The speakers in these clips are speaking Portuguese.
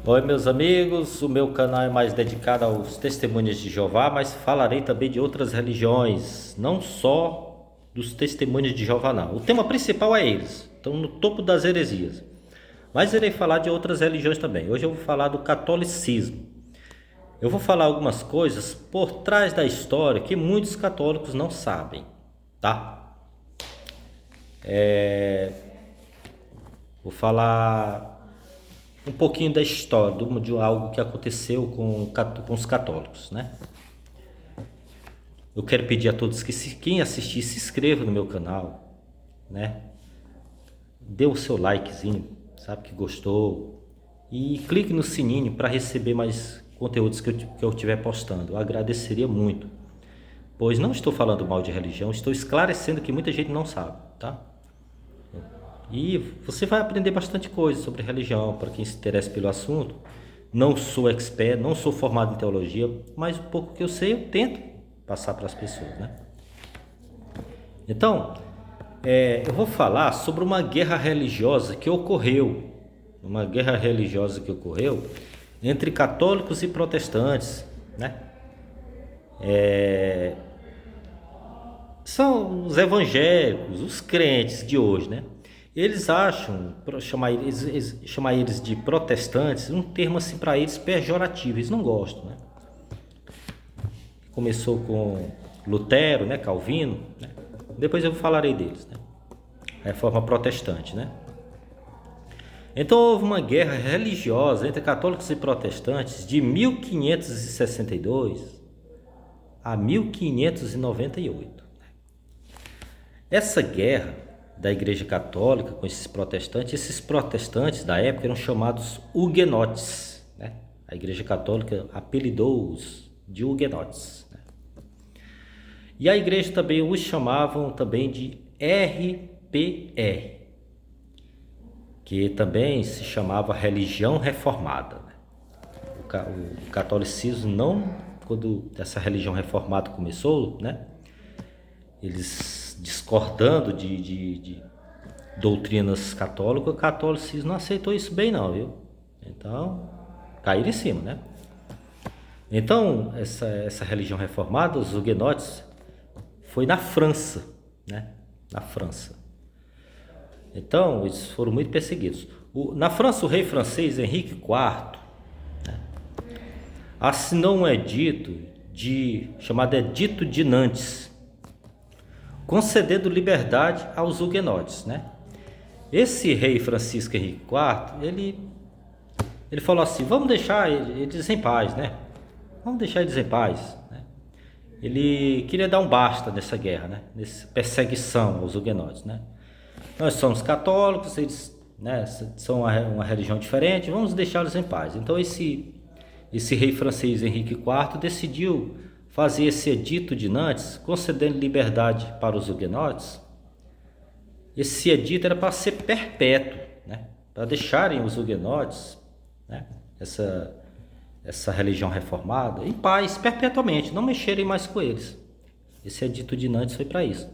Oi, meus amigos. O meu canal é mais dedicado aos testemunhos de Jeová, mas falarei também de outras religiões, não só dos testemunhos de Jeová, não. O tema principal é eles, estão no topo das heresias. Mas irei falar de outras religiões também. Hoje eu vou falar do catolicismo. Eu vou falar algumas coisas por trás da história que muitos católicos não sabem, tá? Vou falar um pouquinho da história, de algo que aconteceu com os católicos, né? Eu quero pedir a todos que quem assistir se inscreva no meu canal, né? Dê o seu likezinho, sabe que gostou, e clique no sininho para receber mais conteúdos que eu estiver postando. Eu agradeceria muito, pois não estou falando mal de religião, estou esclarecendo que muita gente não sabe, tá? E você vai aprender bastante coisa sobre religião para quem se interessa pelo assunto. Não sou expert, não sou formado em teologia, mas o pouco que eu sei eu tento passar para as pessoas, né? Então, eu vou falar sobre uma guerra religiosa que ocorreu, entre católicos e protestantes, né? São os evangélicos, os crentes de hoje, né? Eles acham, chamar eles de protestantes, um termo assim para eles pejorativo, eles não gostam, né? Começou com Lutero, né, Calvino, né? Depois eu falarei deles, né? Reforma protestante, né? Então houve uma guerra religiosa entre católicos e protestantes de 1562 a 1598. Essa guerra da Igreja Católica com esses protestantes da época eram chamados huguenotes, né? A Igreja Católica apelidou-os de huguenotes, né? E a Igreja também os chamavam também de RPR, que também se chamava Religião Reformada, né? O catolicismo não, quando essa religião reformada começou, né? Eles discordando de doutrinas católicas, o catolicismo não aceitou isso bem não, viu? Então, caíram em cima, né? Então, essa religião reformada, os huguenotes, foi na França, né? Na França. Então, eles foram muito perseguidos. Na França, o rei francês Henrique IV, né, assinou um edito chamado Edito de Nantes, concedendo liberdade aos huguenotes, né? Esse rei Francisco Henrique IV, ele falou assim: vamos deixar eles em paz, né? Vamos deixar eles em paz, né? Ele queria dar um basta nessa guerra, né? Nessa perseguição aos huguenotes, né? Nós somos católicos, eles, né, são uma religião diferente, vamos deixá-los em paz. Então esse rei francês Henrique IV decidiu fazer esse edito de Nantes, concedendo liberdade para os huguenotes. Esse edito era para ser perpétuo, né? Para deixarem os huguenotes, né, essa religião reformada em paz perpetuamente, não mexerem mais com eles. Esse edito de Nantes foi para isso.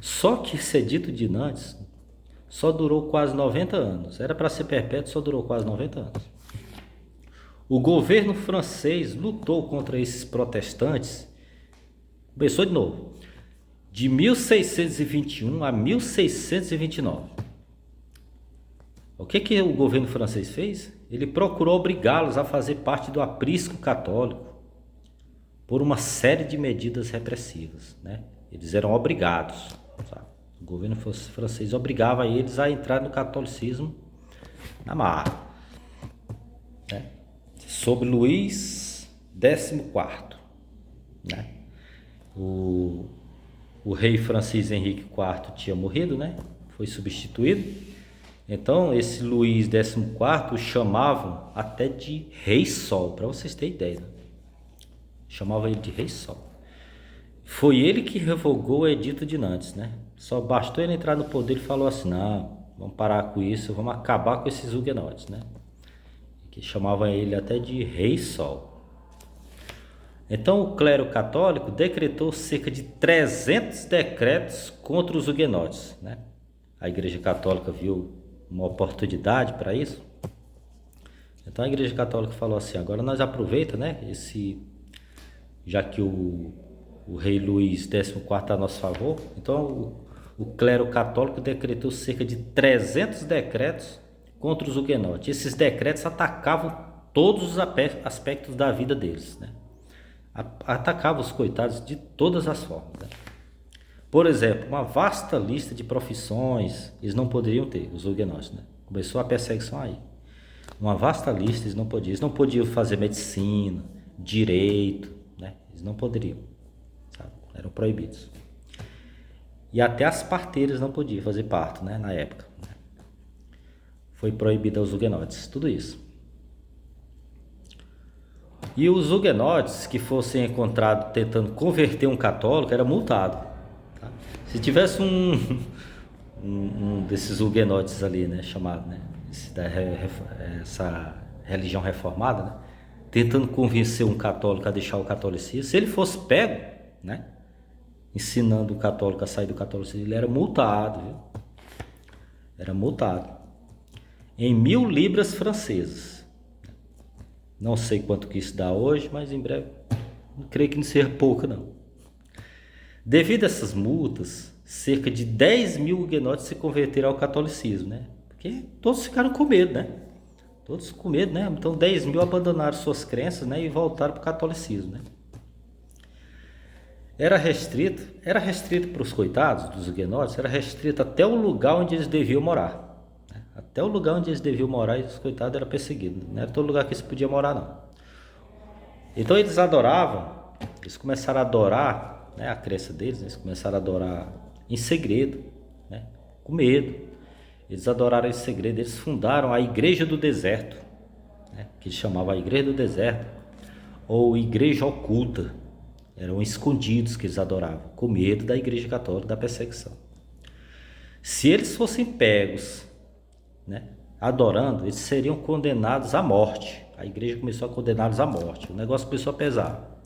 Só que esse edito de Nantes só durou quase 90 anos. Era para ser perpétuo, só durou quase 90 anos. O governo francês lutou contra esses protestantes. Começou de novo. De 1621 a 1629. O que o governo francês fez? Ele procurou obrigá-los a fazer parte do aprisco católico por uma série de medidas repressivas, né? Eles eram obrigados, sabe? O governo francês obrigava eles a entrar no catolicismo na marra, né? Sob Luís XIV, né? O rei francês Henrique IV tinha morrido, né? Foi substituído. Então esse Luís XIV o chamavam até de Rei Sol, para vocês terem ideia, né? Chamava ele de Rei Sol. Foi ele que revogou o Edito de Nantes, né? Só bastou ele entrar no poder e falou assim: não, vamos parar com isso, vamos acabar com esses huguenotes, né? Que chamavam ele até de Rei Sol. Então o clero católico decretou cerca de 300 decretos contra os huguenotes, né? A Igreja Católica viu uma oportunidade para isso. Então a Igreja Católica falou assim, agora nós aproveita, né, já que o rei Luís XIV está a nosso favor, então o clero católico decretou cerca de 300 decretos contra os huguenotes. Esses decretos atacavam todos os aspectos da vida deles, né? Atacavam os coitados de todas as formas, né? Por exemplo, uma vasta lista de profissões eles não poderiam ter, os huguenotes, né? Começou a perseguição aí. Uma vasta lista eles não podiam. Eles não podiam fazer medicina, direito, né? Eles não poderiam, sabe? Eram proibidos. E até as parteiras não podiam fazer parto, né? Na época. Foi proibido aos huguenotes, tudo isso. E os huguenotes que fossem encontrados tentando converter um católico era multado. Tá? Se tivesse um desses huguenotes ali, né, chamado, né, essa religião reformada, né, tentando convencer um católico a deixar o catolicismo, se ele fosse pego, né, ensinando o católico a sair do catolicismo, ele era multado, viu? Era multado em 1.000 libras francesas. Não sei quanto que isso dá hoje, mas em breve, não creio que não seja pouco, não. Devido a essas multas, cerca de 10.000 huguenotes se converteram ao catolicismo, né? Porque todos ficaram com medo, né? Todos com medo, né? Então 10.000 abandonaram suas crenças, né? E voltaram para o catolicismo, né? Era restrito para os coitados dos huguenotes, era restrito até o lugar onde eles deviam morar. Até o lugar onde eles deviam morar, e os coitados eram perseguidos. Não era todo lugar que eles podiam morar, não. Então eles adoravam, eles começaram a adorar, né, a crença deles, eles começaram a adorar em segredo, né, com medo. Eles adoraram em segredo, eles fundaram a Igreja do Deserto, né, que eles chamavam a Igreja do Deserto, ou Igreja Oculta. Eram escondidos que eles adoravam, com medo da Igreja Católica, da perseguição. Se eles fossem pegos, né, adorando, eles seriam condenados à morte. A igreja começou a condená-los à morte. O negócio começou a pesar.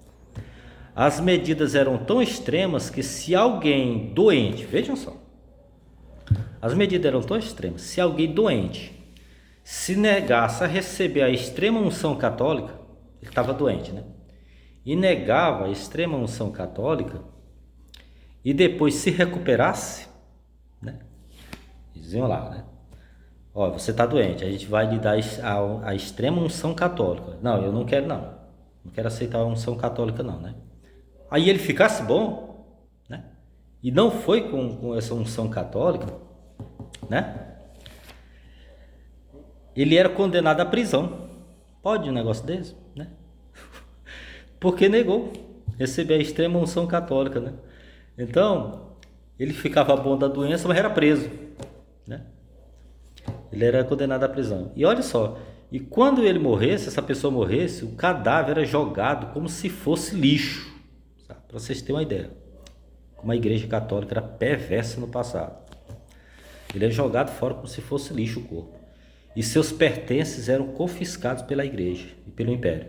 As medidas eram tão extremas que se alguém doente, vejam só, as medidas eram tão extremas, se alguém doente se negasse a receber a extrema unção católica, ele estava doente, né? E negava a extrema unção católica e depois se recuperasse, né? Diziam lá, né? Ó, você está doente, a gente vai lhe dar a extrema unção católica. Não, eu não quero, não. Não quero aceitar a unção católica, não, né? Aí ele ficasse bom, né? E não foi com essa unção católica, né? Ele era condenado à prisão. Pode um negócio desse, né? Porque negou receber a extrema unção católica, né? Então, ele ficava bom da doença, mas era preso, né? Ele era condenado à prisão. E olha só, e quando ele morresse, essa pessoa morresse, o cadáver era jogado como se fosse lixo. Para vocês terem uma ideia. Como a igreja católica era perversa no passado. Ele é jogado fora como se fosse lixo o corpo. E seus pertences eram confiscados pela igreja e pelo império.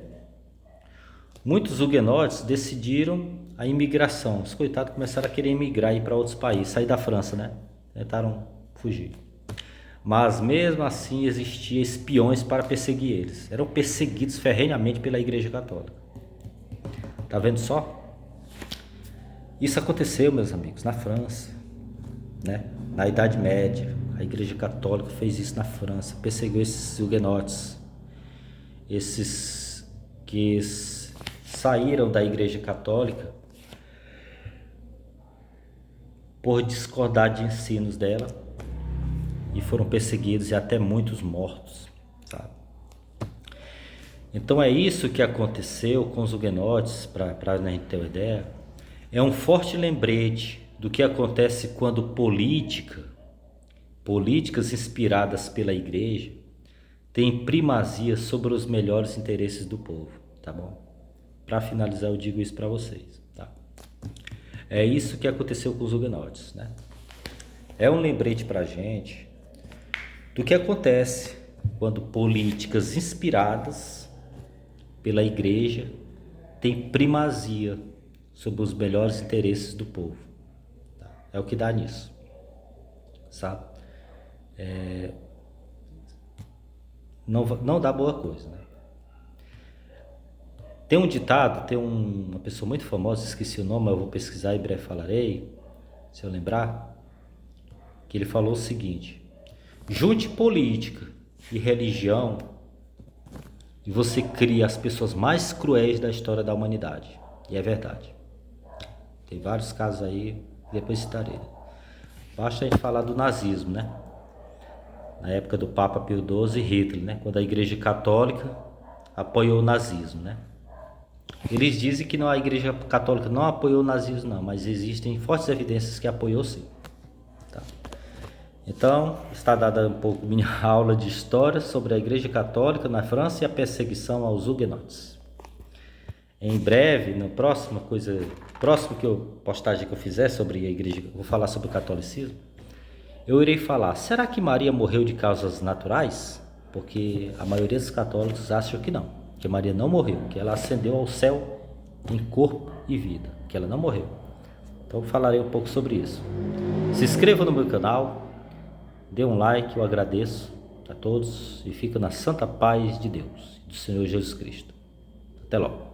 Muitos huguenotes decidiram a imigração. Os coitados começaram a querer emigrar e ir para outros países, sair da França, né? Tentaram fugir. Mas mesmo assim existiam espiões para perseguir eles. Eram perseguidos ferrenhamente pela Igreja Católica. Tá vendo só? Isso aconteceu, meus amigos, na França, né? Na Idade Média. A Igreja Católica fez isso na França, perseguiu esses huguenotes, esses que saíram da Igreja Católica por discordar de ensinos dela. E foram perseguidos e até muitos mortos, sabe? Então é isso que aconteceu com os huguenotes, para a gente ter uma ideia. É um forte lembrete do que acontece quando políticas inspiradas pela igreja têm primazia sobre os melhores interesses do povo, tá bom? Para finalizar, eu digo isso para vocês, tá? É isso que aconteceu com os huguenotes, né? É um lembrete para a gente do que acontece quando políticas inspiradas pela igreja têm primazia sobre os melhores interesses do povo. É o que dá nisso, sabe? não dá boa coisa, né? Tem um ditado, tem uma pessoa muito famosa, esqueci o nome, mas eu vou pesquisar e em breve falarei, se eu lembrar, que ele falou o seguinte: junte política e religião e você cria as pessoas mais cruéis da história da humanidade. E é verdade. Tem vários casos aí, depois citarei. Basta a gente falar do nazismo, né? Na época do Papa Pio XII e Hitler, né? Quando a Igreja Católica apoiou o nazismo, né? Eles dizem que a Igreja Católica não apoiou o nazismo, não, mas existem fortes evidências que apoiou sim. Tá? Então, está dada um pouco minha aula de história sobre a Igreja Católica na França e a perseguição aos huguenotes. Em breve, no próximo postagem que eu fizer sobre a Igreja, vou falar sobre o catolicismo. Eu irei falar, será que Maria morreu de causas naturais? Porque a maioria dos católicos acham que não, que Maria não morreu, que ela ascendeu ao céu em corpo e vida, que ela não morreu. Então eu falarei um pouco sobre isso. Se inscreva no meu canal, dê um like, eu agradeço a todos e fica na santa paz de Deus, do Senhor Jesus Cristo. Até logo.